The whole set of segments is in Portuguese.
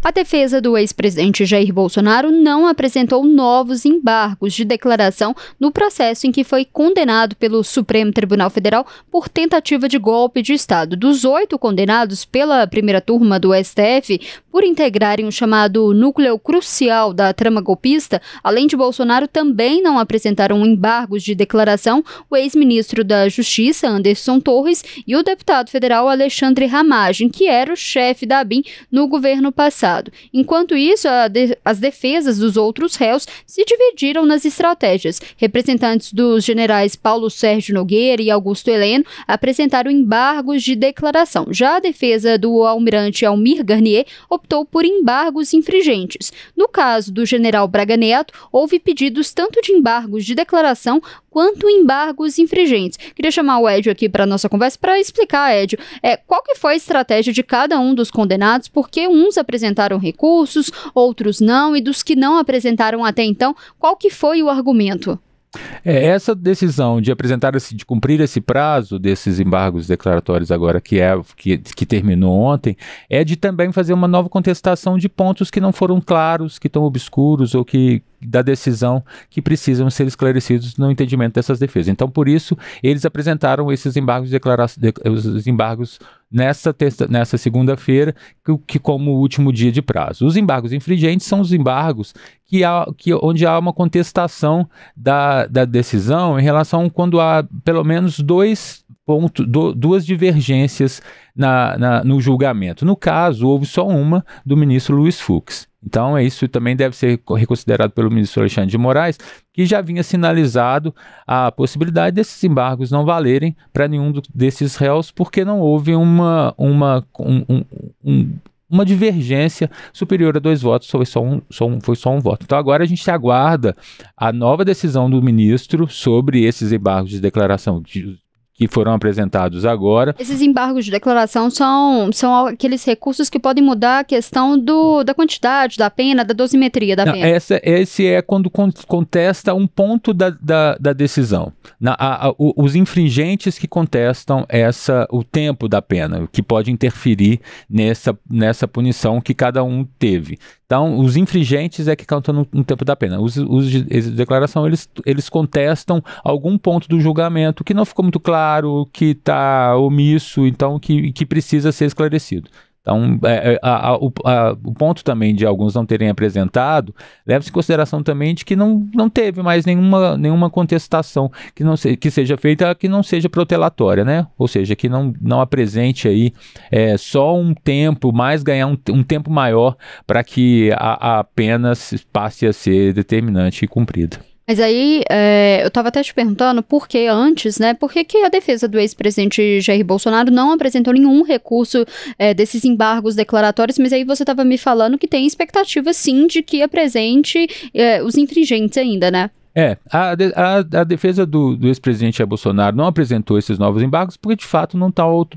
A defesa do ex-presidente Jair Bolsonaro não apresentou novos embargos de declaração no processo em que foi condenado pelo Supremo Tribunal Federal por tentativa de golpe de Estado. Dos 8 condenados pela primeira turma do STF por integrarem o chamado núcleo crucial da trama golpista, além de Bolsonaro, também não apresentaram embargos de declaração o ex-ministro da Justiça, Anderson Torres, e o deputado federal Alexandre Ramagem, que era o chefe da ABIN no governo passado. Enquanto isso, as defesas dos outros réus se dividiram nas estratégias. Representantes dos generais Paulo Sérgio Nogueira e Augusto Heleno apresentaram embargos de declaração. Já a defesa do almirante Almir Garnier optou por embargos infringentes. No caso do general Braga Neto, houve pedidos tanto de embargos de declaração quanto embargos infringentes. Queria chamar o Edio aqui para a nossa conversa para explicar, Edio, qual que foi a estratégia de cada um dos condenados, porque uns apresentaram recursos, outros não, e dos que não apresentaram até então, qual que foi o argumento? Essa decisão de de cumprir esse prazo desses embargos declaratórios agora que terminou ontem, é de também fazer uma nova contestação de pontos que não foram claros, que estão obscuros ou da decisão que precisam ser esclarecidos no entendimento dessas defesas. Então, por isso, eles apresentaram esses embargos os embargos nessa segunda-feira, que como último dia de prazo. Os embargos infringentes são os embargos onde há uma contestação da decisão em relação quando há pelo menos duas divergências no julgamento. No caso, houve só uma do ministro Luiz Fux. Então, isso também deve ser reconsiderado pelo ministro Alexandre de Moraes, que já vinha sinalizado a possibilidade desses embargos não valerem para nenhum desses réus, porque não houve uma divergência superior a 2 votos, foi só um voto. Então agora a gente aguarda a nova decisão do ministro sobre esses embargos de declaração que foram apresentados agora. Esses embargos de declaração são aqueles recursos que podem mudar a questão da quantidade da pena, da dosimetria da pena. Esse é quando contesta um ponto da decisão. Os infringentes que contestam o tempo da pena, que pode interferir nessa punição que cada um teve. Então, os infringentes é que contam no tempo da pena. Os de declaração, eles contestam algum ponto do julgamento que não ficou muito claro, que está omisso, então que precisa ser esclarecido. Então, o ponto também de alguns não terem apresentado leva-se em consideração também de que não teve mais nenhuma contestação que seja feita, que não seja protelatória, né? Ou seja, que não apresente aí só um tempo, ganhar um tempo maior para que a pena passe a ser determinante e cumprida. Mas aí, eu estava até te perguntando por que antes, né? Por que a defesa do ex-presidente Jair Bolsonaro não apresentou nenhum recurso desses embargos declaratórios, mas aí você estava me falando que tem expectativa, sim, de que apresente os infringentes ainda, né? A defesa do ex-presidente Jair Bolsonaro não apresentou esses novos embargos porque, de fato,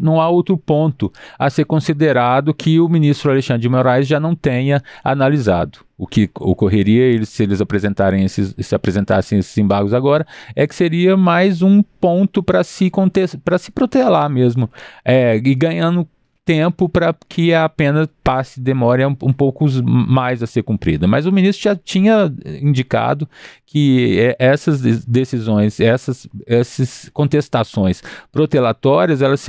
não há outro ponto a ser considerado que o ministro Alexandre de Moraes já não tenha analisado. O que ocorreria se eles apresentassem esses embargos agora é que seria mais um ponto para se protelar mesmo, e ganhando tempo para que a pena demore um pouco mais a ser cumprida. Mas o ministro já tinha indicado que essas decisões, essas contestações protelatórias, elas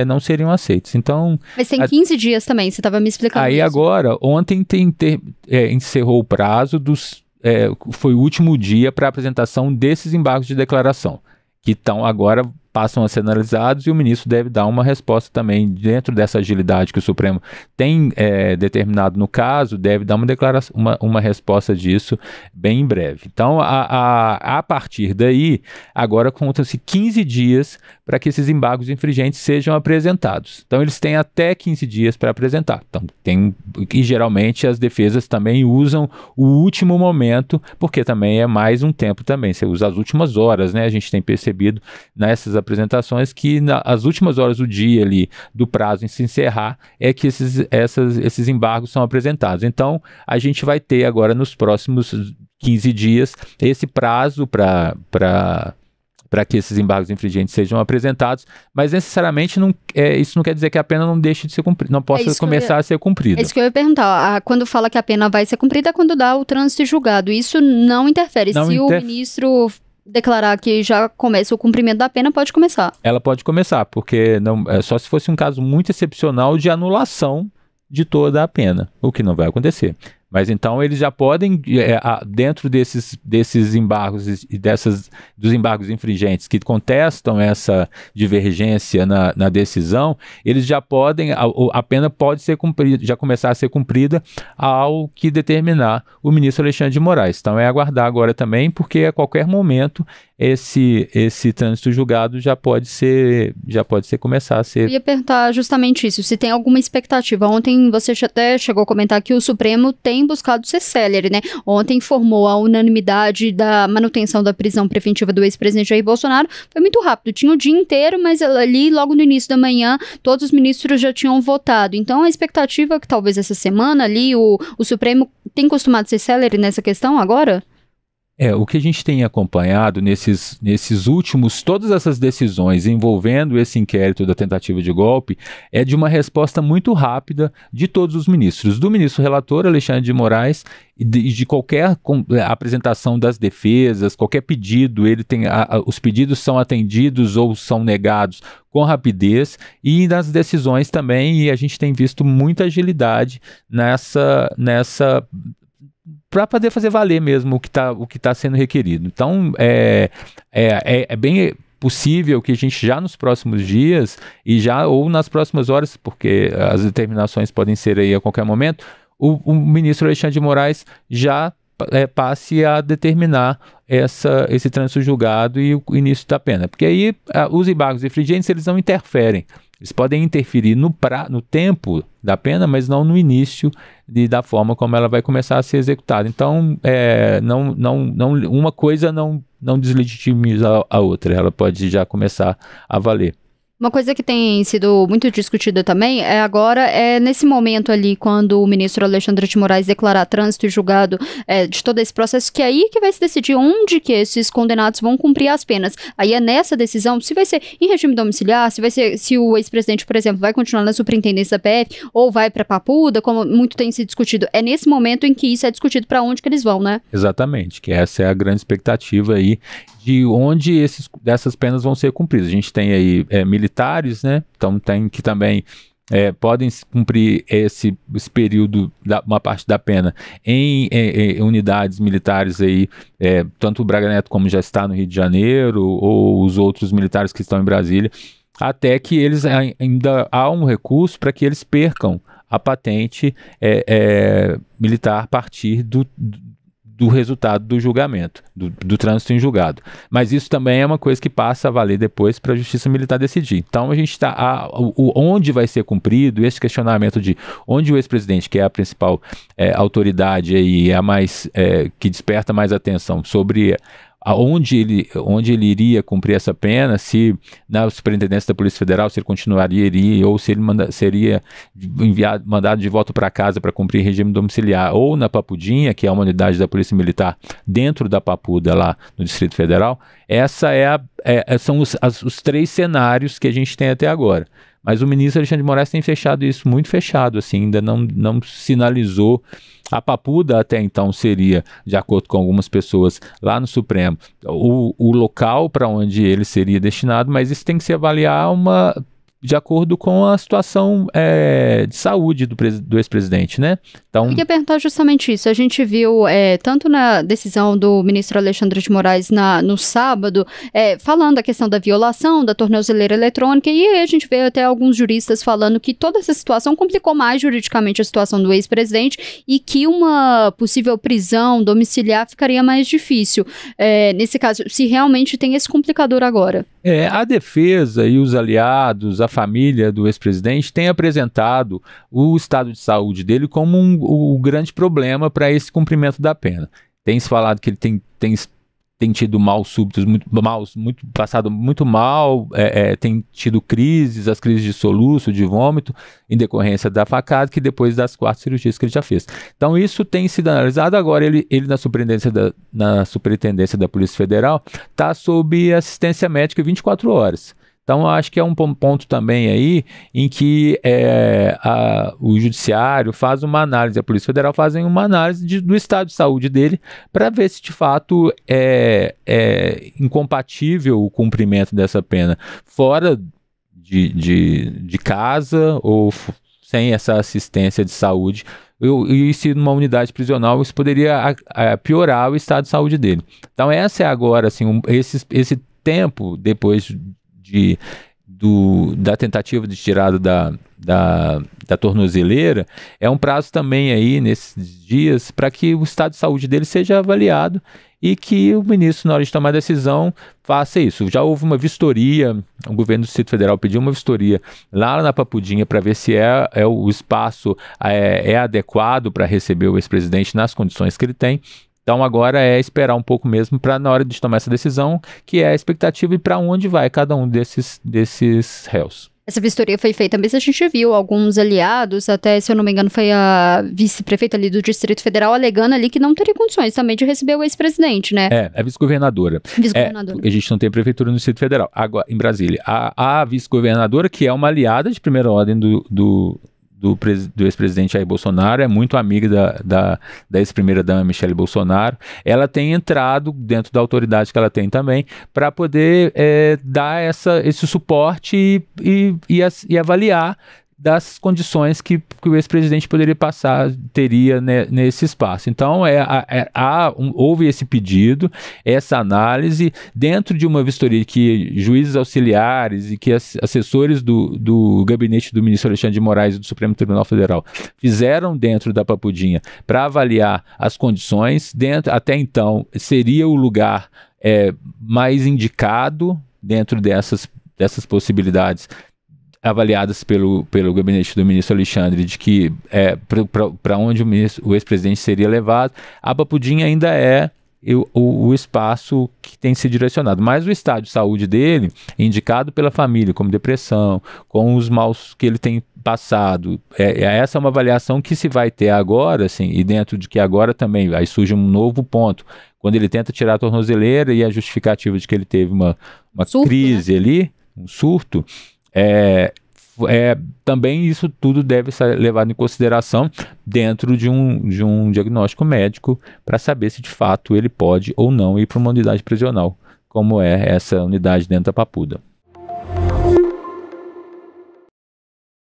não seriam aceitas. Então, mas tem 15 dias também, você estava me explicando aí isso. Agora, ontem encerrou o prazo foi o último dia para apresentação desses embargos de declaração, que agora passam a ser analisados, e o ministro deve dar uma resposta também dentro dessa agilidade que o Supremo tem determinado no caso, deve dar uma resposta disso bem em breve. Então, a partir daí, agora contam-se 15 dias para que esses embargos infringentes sejam apresentados. Então, eles têm até 15 dias para apresentar. Então, e geralmente as defesas também usam o último momento, porque também é mais um tempo também. Você usa as últimas horas, né? A gente tem percebido nessas apresentações que nas últimas horas do dia ali, do prazo em se encerrar, é que esses embargos são apresentados. Então, a gente vai ter agora nos próximos 15 dias esse prazo para para que esses embargos infringentes sejam apresentados, mas necessariamente isso não quer dizer que a pena não deixe de ser cumprida, não possa começar a ser cumprida. É isso que eu ia perguntar. Quando fala que a pena vai ser cumprida é quando dá o trânsito julgado. Isso não interfere. Se o ministro declarar que já começa o cumprimento da pena, pode começar. Ela pode começar, porque só se fosse um caso muito excepcional de anulação de toda a pena, o que não vai acontecer. Mas então eles já podem, dentro desses embargos e dos embargos infringentes que contestam essa divergência na decisão, eles já podem, a pena pode ser cumprida, já começar a ser cumprida ao que determinar o ministro Alexandre de Moraes. Então é aguardar agora também, porque a qualquer momento esse trânsito julgado já pode começar a ser... Eu ia perguntar justamente isso, se tem alguma expectativa. Ontem você até chegou a comentar que o Supremo tem buscado ser célere, né? Ontem informou a unanimidade da manutenção da prisão preventiva do ex-presidente Jair Bolsonaro. Foi muito rápido, tinha o dia inteiro, mas ali logo no início da manhã todos os ministros já tinham votado. Então a expectativa é que talvez essa semana ali o Supremo tem costumado ser célere nessa questão agora? O que a gente tem acompanhado nesses últimos, todas essas decisões envolvendo esse inquérito da tentativa de golpe, é de uma resposta muito rápida de todos os ministros, do ministro relator Alexandre de Moraes e de qualquer apresentação das defesas, qualquer pedido, os pedidos são atendidos ou são negados com rapidez, e nas decisões também, e a gente tem visto muita agilidade nessa para poder fazer valer mesmo o que tá sendo requerido. Então, é bem possível que a gente já nos próximos dias, ou nas próximas horas, porque as determinações podem ser aí a qualquer momento, o ministro Alexandre de Moraes já passe a determinar esse trânsito julgado e o início da pena. Porque aí os embargos infringentes, eles não interferem. Eles podem interferir no tempo da pena, mas não no início da forma como ela vai começar a ser executada. Então, uma coisa não deslegitimiza a outra, ela pode já começar a valer. Uma coisa que tem sido muito discutida também é nesse momento ali, quando o ministro Alexandre de Moraes declarar trânsito e julgado de todo esse processo, que é aí que vai se decidir onde que esses condenados vão cumprir as penas. Aí é nessa decisão, se vai ser em regime domiciliar, se o ex-presidente, por exemplo, vai continuar na superintendência da PF ou vai para Papuda, como muito tem se discutido. É nesse momento em que isso é discutido para onde que eles vão, né? Exatamente, que essa é a grande expectativa aí de onde dessas penas vão ser cumpridas. A gente tem aí militares, né? Então tem que também podem cumprir esse período, uma parte da pena em unidades militares aí, tanto o Braga Neto como já está no Rio de Janeiro, ou os outros militares que estão em Brasília, até que eles ainda há um recurso para que eles percam a patente militar a partir do resultado do julgamento, do trânsito em julgado. Mas isso também é uma coisa que passa a valer depois para a Justiça Militar decidir. Então a gente está, onde vai ser cumprido, esse questionamento de onde o ex-presidente, que é a principal autoridade e a mais, que desperta mais atenção sobre onde ele iria cumprir essa pena, se na Superintendência da Polícia Federal, se ele continuaria ou se ele seria mandado de volta para casa para cumprir regime domiciliar, ou na Papudinha, que é uma unidade da Polícia Militar dentro da Papuda, lá no Distrito Federal. Essa são os três cenários que a gente tem até agora. Mas o ministro Alexandre de Moraes tem fechado isso muito fechado, assim, ainda não sinalizou. A Papuda até então seria, de acordo com algumas pessoas lá no Supremo, o local para onde ele seria destinado, mas isso tem que se avaliar de acordo com a situação de saúde do ex-presidente, né? Então, eu ia perguntar justamente isso. A gente viu, tanto na decisão do ministro Alexandre de Moraes no sábado, falando a questão da violação da tornozeleira eletrônica, e aí a gente vê até alguns juristas falando que toda essa situação complicou mais juridicamente a situação do ex-presidente e que uma possível prisão domiciliar ficaria mais difícil. Nesse caso, se realmente tem esse complicador agora. A defesa e os aliados, a família do ex-presidente têm apresentado o estado de saúde dele como o grande problema para esse cumprimento da pena. Tem se falado que ele tem tem tido mal súbitos, passado muito mal, tem tido crises, as crises de soluço, de vômito, em decorrência da facada, que depois das 4 cirurgias que ele já fez. Então isso tem sido analisado. Agora ele na superintendência da Polícia Federal está sob assistência médica 24 horas. Então, acho que é um ponto também aí em que o Judiciário faz uma análise, a Polícia Federal faz uma análise do estado de saúde dele para ver se de fato é incompatível o cumprimento dessa pena fora de casa ou sem essa assistência de saúde. E se numa unidade prisional isso poderia piorar o estado de saúde dele. Então, essa é agora, assim, esse tempo depois da tentativa de tirada da tornozeleira, é um prazo também aí nesses dias para que o estado de saúde dele seja avaliado e que o ministro, na hora de tomar a decisão, faça isso. Já houve uma vistoria, o governo do Distrito Federal pediu uma vistoria lá na Papudinha para ver se o espaço é adequado para receber o ex-presidente nas condições que ele tem. Então agora é esperar um pouco mesmo para na hora de tomar essa decisão, que é a expectativa e para onde vai cada um desses réus. Essa vistoria foi feita, mesmo a gente viu alguns aliados, até se eu não me engano foi a vice-prefeita ali do Distrito Federal alegando ali que não teria condições também de receber o ex-presidente, né? A vice-governadora. A gente não tem prefeitura no Distrito Federal. Agora, em Brasília, a vice-governadora, que é uma aliada de primeira ordem do ex-presidente Jair Bolsonaro, é muito amiga da ex-primeira-dama Michele Bolsonaro. Ela tem entrado dentro da autoridade que ela tem também para poder dar esse suporte e avaliar das condições que o ex-presidente poderia teria nesse espaço. Então, houve esse pedido, essa análise, dentro de uma vistoria que juízes auxiliares e que assessores do gabinete do ministro Alexandre de Moraes e do Supremo Tribunal Federal fizeram dentro da Papudinha para avaliar as condições. Até então, seria o lugar mais indicado dentro dessas possibilidades avaliadas pelo gabinete do ministro Alexandre, de que para onde o ex-presidente seria levado. A Papudinha ainda é o espaço que tem se direcionado, mas o estado de saúde dele, indicado pela família, como depressão, com os maus que ele tem passado, essa é uma avaliação que se vai ter agora, assim, e dentro de que agora também aí surge um novo ponto, quando ele tenta tirar a tornozeleira e a justificativa de que ele teve uma crise, né? Ali, um surto. Também isso tudo deve ser levado em consideração dentro de um diagnóstico médico para saber se de fato ele pode ou não ir para uma unidade prisional, como é essa unidade dentro da Papuda.